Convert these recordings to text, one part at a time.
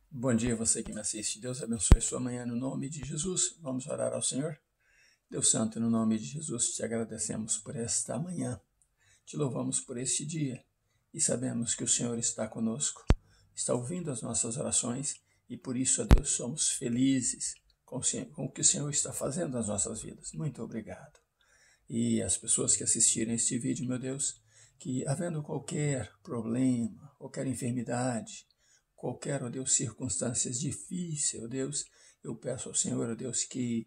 Bom dia, você que me assiste. Deus abençoe sua manhã no nome de Jesus. Vamos orar ao Senhor. Deus Santo, no nome de Jesus, te agradecemos por esta manhã. Te louvamos por este dia e sabemos que o Senhor está conosco, está ouvindo as nossas orações e por isso, ó Deus, somos felizes com o que o Senhor está fazendo nas nossas vidas. Muito obrigado. E as pessoas que assistirem este vídeo, meu Deus, que havendo qualquer problema, qualquer enfermidade, qualquer, ó Deus, circunstâncias difíceis, ó Deus, eu peço ao Senhor, ó Deus, que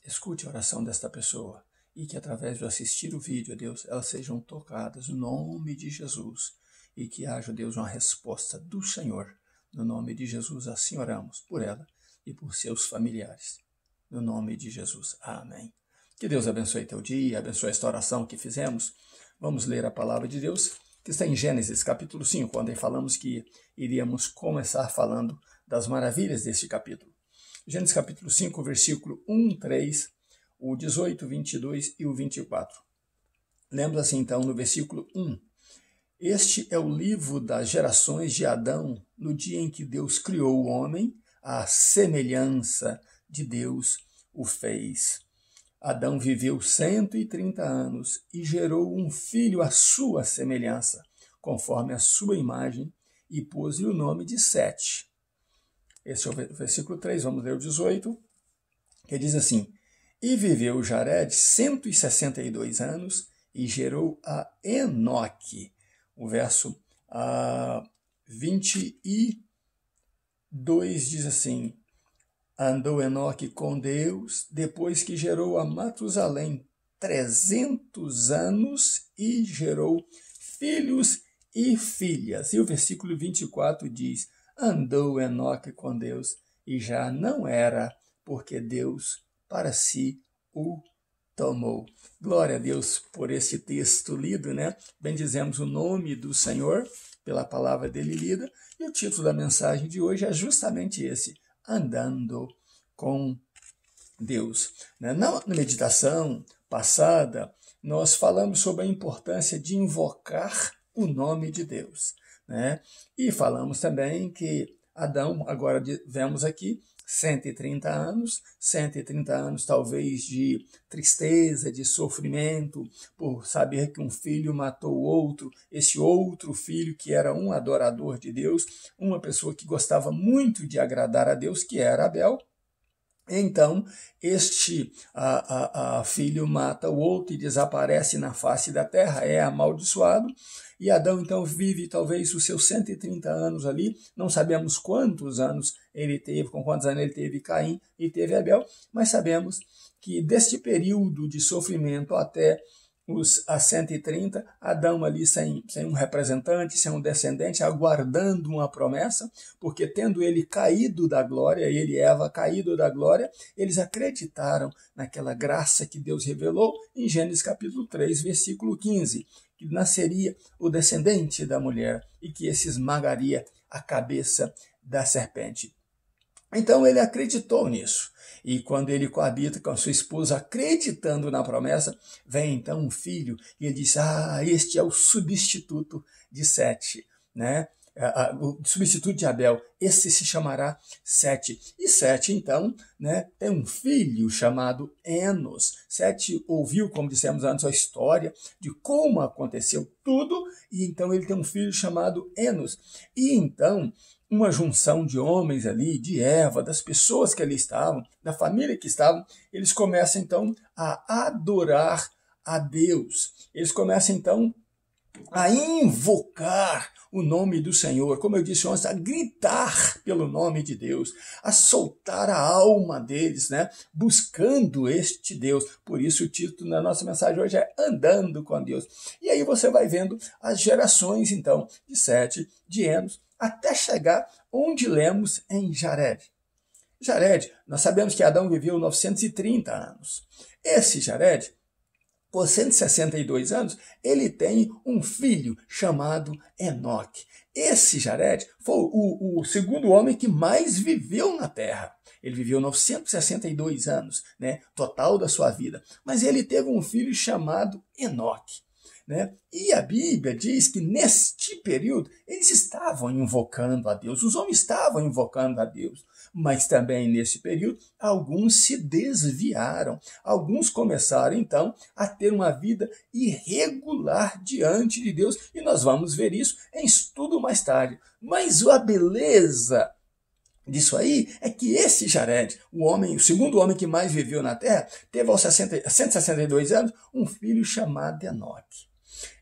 escute a oração desta pessoa e que através de assistir o vídeo, ó Deus, elas sejam tocadas no nome de Jesus e que haja, ó Deus, uma resposta do Senhor. No nome de Jesus, assim oramos por ela e por seus familiares. No nome de Jesus. Amém. Que Deus abençoe teu dia, abençoe esta oração que fizemos. Vamos ler a palavra de Deus, que está em Gênesis, capítulo 5, onde falamos que iríamos começar falando das maravilhas deste capítulo. Gênesis, capítulo 5, versículo 1, 3, o 18, 22 e o 24. Lemos assim, então, no versículo 1. Este é o livro das gerações de Adão, no dia em que Deus criou o homem, à semelhança de Deus o fez. Adão viveu 130 anos e gerou um filho à sua semelhança, conforme a sua imagem, e pôs-lhe o nome de Sete. Esse é o versículo 3, vamos ler o 18, que diz assim: E viveu Jared 162 anos e gerou a Enoque. O verso 22 diz assim: Andou Enoque com Deus, depois que gerou a Matusalém 300 anos e gerou filhos e filhas. E o versículo 24 diz: Andou Enoque com Deus e já não era, porque Deus para si o tomou. Glória a Deus por esse texto lido, né? Bendizemos o nome do Senhor pela palavra dele lida. E o título da mensagem de hoje é justamente esse: Andando com Deus. Na meditação passada, nós falamos sobre a importância de invocar o nome de Deus, né? E falamos também que Adão, agora vemos aqui, 130 anos talvez de tristeza, de sofrimento, por saber que um filho matou o outro, esse outro filho que era um adorador de Deus, uma pessoa que gostava muito de agradar a Deus, que era Abel. Então, este filho mata o outro e desaparece na face da terra, é amaldiçoado, e Adão então vive talvez os seus 130 anos ali, não sabemos quantos anos ele teve, com quantos anos ele teve Caim e teve Abel, mas sabemos que deste período de sofrimento até a 130, Adão ali sem um representante, sem um descendente, aguardando uma promessa, porque tendo ele caído da glória, ele e Eva caído da glória, eles acreditaram naquela graça que Deus revelou em Gênesis capítulo 3, versículo 15, que nasceria o descendente da mulher e que esse esmagaria a cabeça da serpente. Então ele acreditou nisso. E quando ele coabita com a sua esposa, acreditando na promessa, vem então um filho e ele diz: este é o substituto de Sete, né? O substituto de Abel, esse se chamará Sete. E Sete, então, né, tem um filho chamado Enos. Sete ouviu, como dissemos antes, a história de como aconteceu tudo, e então ele tem um filho chamado Enos. E então, uma junção de homens ali, de Eva, das pessoas que ali estavam, da família que estavam, eles começam então a adorar a Deus. Eles começam então a invocar o nome do Senhor, como eu disse ontem, a gritar pelo nome de Deus, a soltar a alma deles, né? Buscando este Deus. Por isso o título da nossa mensagem hoje é Andando com Deus. E aí você vai vendo as gerações, então, de Sete, de Enos, até chegar onde lemos em Jared. Jared, nós sabemos que Adão viveu 930 anos. Esse Jared, por 162 anos, ele tem um filho chamado Enoque. Esse Jared foi o segundo homem que mais viveu na Terra. Ele viveu 962 anos, né, total da sua vida. Mas ele teve um filho chamado Enoque. né? E a Bíblia diz que neste período eles estavam invocando a Deus, os homens estavam invocando a Deus, mas também nesse período alguns se desviaram, alguns começaram então a ter uma vida irregular diante de Deus, e nós vamos ver isso em estudo mais tarde. Mas a beleza disso aí é que esse Jared, o segundo homem que mais viveu na Terra, teve aos 162 anos um filho chamado Enoque.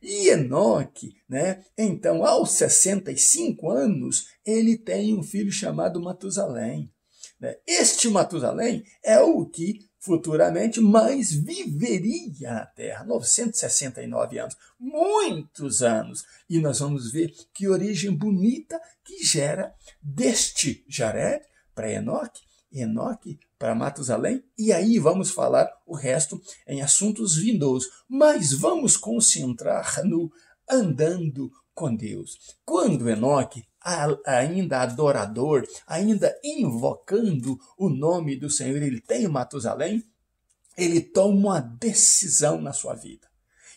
E Enoque, né, então aos 65 anos, ele tem um filho chamado Matusalém. Né? Este Matusalém é o que futuramente mais viveria na Terra, 969 anos, muitos anos. E nós vamos ver que origem bonita que gera deste Jared para Enoque, Enoque para Matusalém, e aí vamos falar o resto em assuntos vindouros. Mas vamos concentrar no andando com Deus. Quando Enoque, ainda adorador, ainda invocando o nome do Senhor, ele tem Matusalém, ele toma uma decisão na sua vida.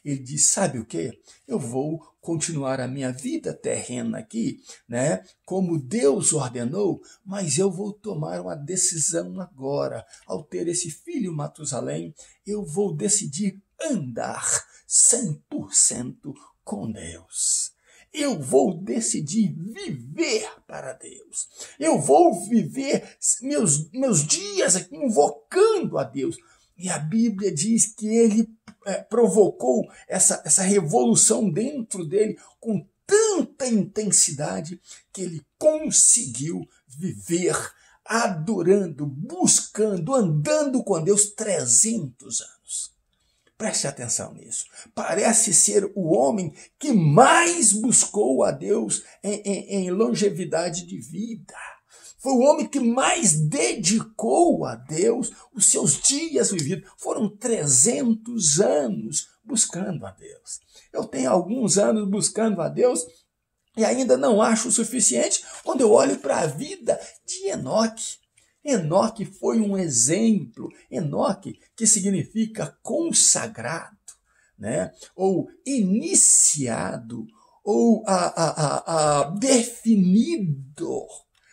Ele diz, sabe o quê? Eu vou continuar a minha vida terrena aqui, né? Como Deus ordenou, mas eu vou tomar uma decisão agora. Ao ter esse filho Matusalém, eu vou decidir andar 100% com Deus. Eu vou decidir viver para Deus. Eu vou viver meus dias aqui invocando a Deus. E a Bíblia diz que ele provocou essa revolução dentro dele com tanta intensidade que ele conseguiu viver adorando, buscando, andando com Deus 300 anos. Preste atenção nisso. Parece ser o homem que mais buscou a Deus em longevidade de vida. Foi o homem que mais dedicou a Deus os seus dias vividos. Foram 300 anos buscando a Deus. Eu tenho alguns anos buscando a Deus e ainda não acho o suficiente quando eu olho para a vida de Enoque. Enoque foi um exemplo. Enoque, que significa consagrado, né? Ou iniciado, ou definido.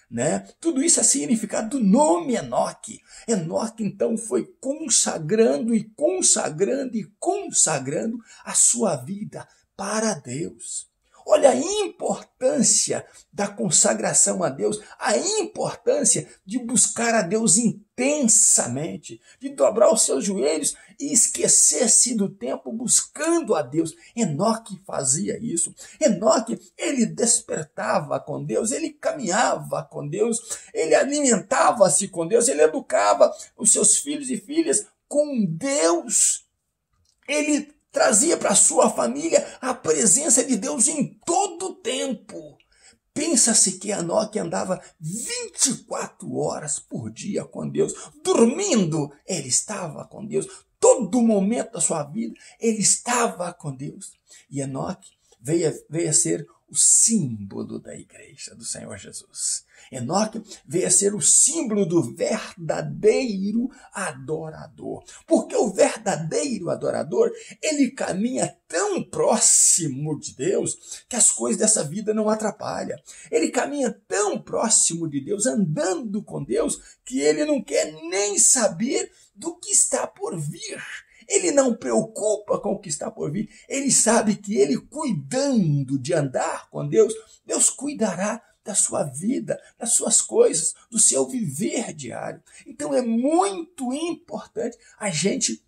Né? Tudo isso é significado do nome Enoque. Enoque, então, foi consagrando e consagrando e consagrando a sua vida para Deus. Olha a importância da consagração a Deus, a importância de buscar a Deus intensamente, de dobrar os seus joelhos e esquecer-se do tempo buscando a Deus. Enoque fazia isso. Enoque, ele despertava com Deus, ele caminhava com Deus, ele alimentava-se com Deus, ele educava os seus filhos e filhas com Deus. Ele trazia para sua família a presença de Deus em todo o tempo. Pensa-se que Enoque andava 24 horas por dia com Deus. Dormindo, ele estava com Deus. Todo momento da sua vida, ele estava com Deus. E Enoque veio a ser o símbolo da igreja do Senhor Jesus. Enoque veio a ser o símbolo do verdadeiro adorador. Porque o verdadeiro adorador, ele caminha tão próximo de Deus que as coisas dessa vida não atrapalham. Ele caminha tão próximo de Deus, andando com Deus, que ele não quer nem saber do que está por vir. Ele não preocupa com o que está por vir. Ele sabe que ele, cuidando de andar com Deus, Deus cuidará da sua vida, das suas coisas, do seu viver diário. Então é muito importante a gente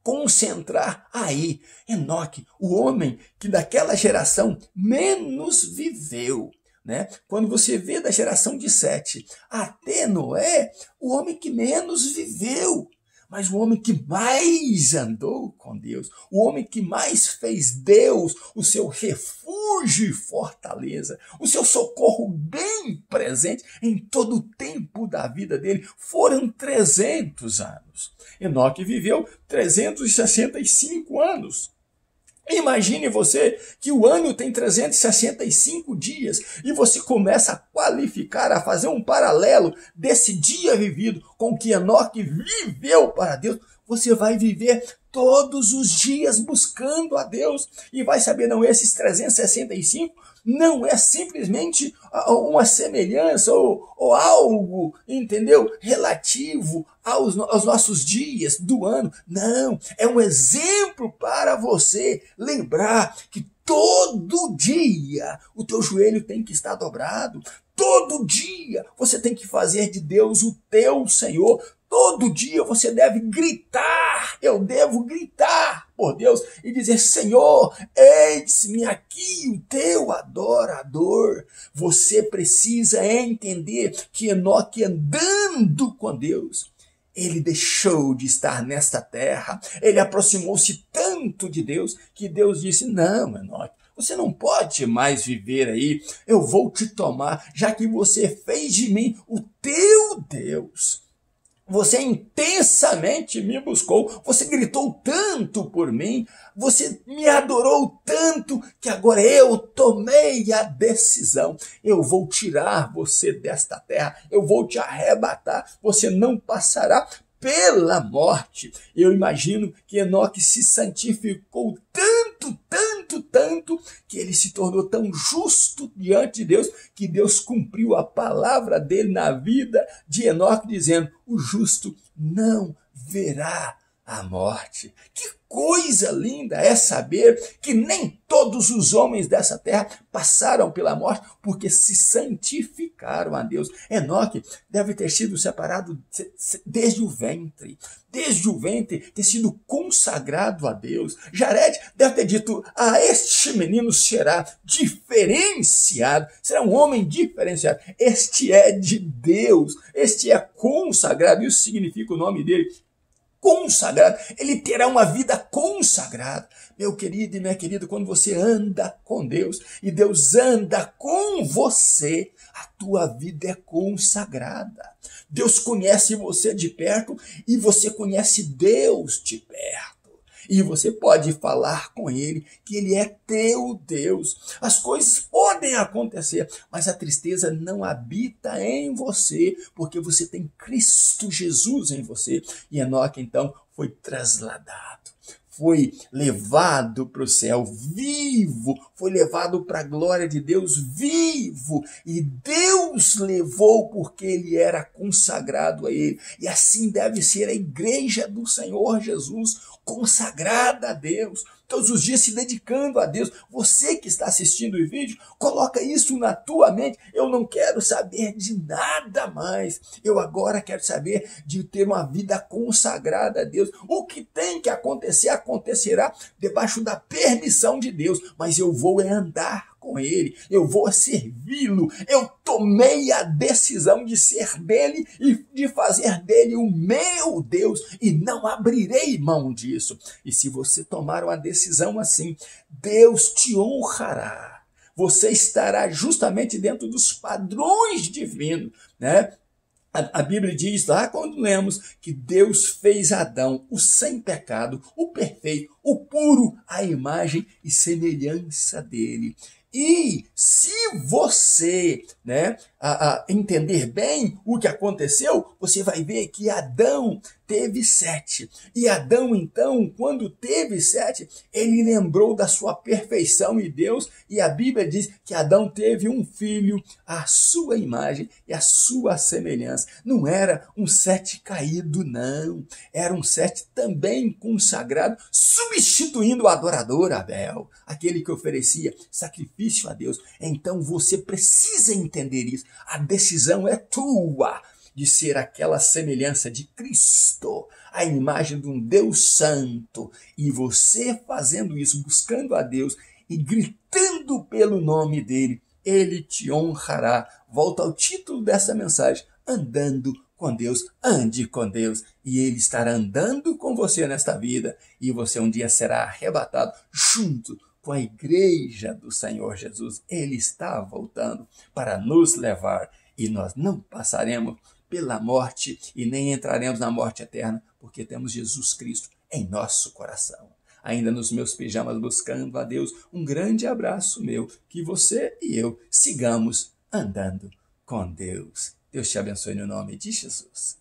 concentrar aí. Enoque, o homem que daquela geração menos viveu. Né? Quando você vê da geração de Sete até Noé, o homem que menos viveu. Mas o homem que mais andou com Deus, o homem que mais fez Deus o seu refúgio e fortaleza, o seu socorro bem presente em todo o tempo da vida dele, foram 300 anos. Enoque viveu 365 anos. Imagine você que o ano tem 365 dias e você começa a qualificar, a fazer um paralelo desse dia vivido com o que Enoque viveu para Deus. Você vai viver todos os dias buscando a Deus. E vai saber, não, esses 365 não é simplesmente uma semelhança ou algo, entendeu? Relativo aos nossos dias do ano. Não, é um exemplo para você lembrar que todo dia o teu joelho tem que estar dobrado. Todo dia você tem que fazer de Deus o teu Senhor. Todo dia você deve gritar, eu devo gritar por Deus e dizer: Senhor, eis-me aqui, o teu adorador. Você precisa entender que Enoque, andando com Deus, ele deixou de estar nesta terra, ele aproximou-se tanto de Deus que Deus disse: não, Enoque, você não pode mais viver aí, eu vou te tomar, já que você fez de mim o teu Deus. Você intensamente me buscou, você gritou tanto por mim, você me adorou tanto que agora eu tomei a decisão. Eu vou tirar você desta terra, eu vou te arrebatar, você não passará pela morte. Eu imagino que Enoque se santificou tanto, que ele se tornou tão justo diante de Deus, que Deus cumpriu a palavra dele na vida de Enoque, dizendo: o justo não verá a morte. Que coisa linda é saber que nem todos os homens dessa terra passaram pela morte porque se santificaram a Deus. Enoque deve ter sido separado desde o ventre, ter sido consagrado a Deus. Jared deve ter dito: este menino será diferenciado, será um homem diferenciado. Este é de Deus, este é consagrado. Isso significa o nome dele, consagrado. Ele terá uma vida consagrada. Meu querido e minha querida, quando você anda com Deus e Deus anda com você, a tua vida é consagrada. Deus conhece você de perto e você conhece Deus de perto. E você pode falar com ele que ele é teu Deus. As coisas podem acontecer, mas a tristeza não habita em você, porque você tem Cristo Jesus em você. E Enoque, então, foi trasladado, foi levado para o céu vivo, foi levado para a glória de Deus vivo, e Deus levou porque ele era consagrado a ele. E assim deve ser a igreja do Senhor Jesus, consagrada a Deus, todos os dias se dedicando a Deus. Você que está assistindo o vídeo, coloca isso na tua mente: eu não quero saber de nada mais, eu agora quero saber de ter uma vida consagrada a Deus. O que tem que acontecer, acontecerá debaixo da permissão de Deus, mas eu vou andar com ele, eu vou servi-lo. Eu tomei a decisão de ser dele e de fazer dele o meu Deus, e não abrirei mão disso. E se você tomar uma decisão assim, Deus te honrará. Você estará justamente dentro dos padrões divinos, né? A Bíblia diz lá, quando lemos, que Deus fez Adão o sem pecado, o perfeito, o puro, a imagem e semelhança dele. E se você, entender bem o que aconteceu, você vai ver que Adão teve 7. E Adão, então, quando teve 7, ele lembrou da sua perfeição em Deus. E a Bíblia diz que Adão teve um filho à sua imagem e à sua semelhança. Não era um 7 caído, não. Era um 7 também consagrado, substituindo o adorador Abel, aquele que oferecia sacrifício a Deus. Então você precisa entender isso. A decisão é tua de ser aquela semelhança de Cristo, a imagem de um Deus santo. E você fazendo isso, buscando a Deus e gritando pelo nome dele, ele te honrará. Volta ao título dessa mensagem: andando com Deus. Ande com Deus e ele estará andando com você nesta vida, e você um dia será arrebatado junto com a igreja do Senhor Jesus. Ele está voltando para nos levar, e nós não passaremos pela morte e nem entraremos na morte eterna, porque temos Jesus Cristo em nosso coração. Ainda nos meus pijamas buscando a Deus, um grande abraço meu, que você e eu sigamos andando com Deus. Deus te abençoe no nome de Jesus.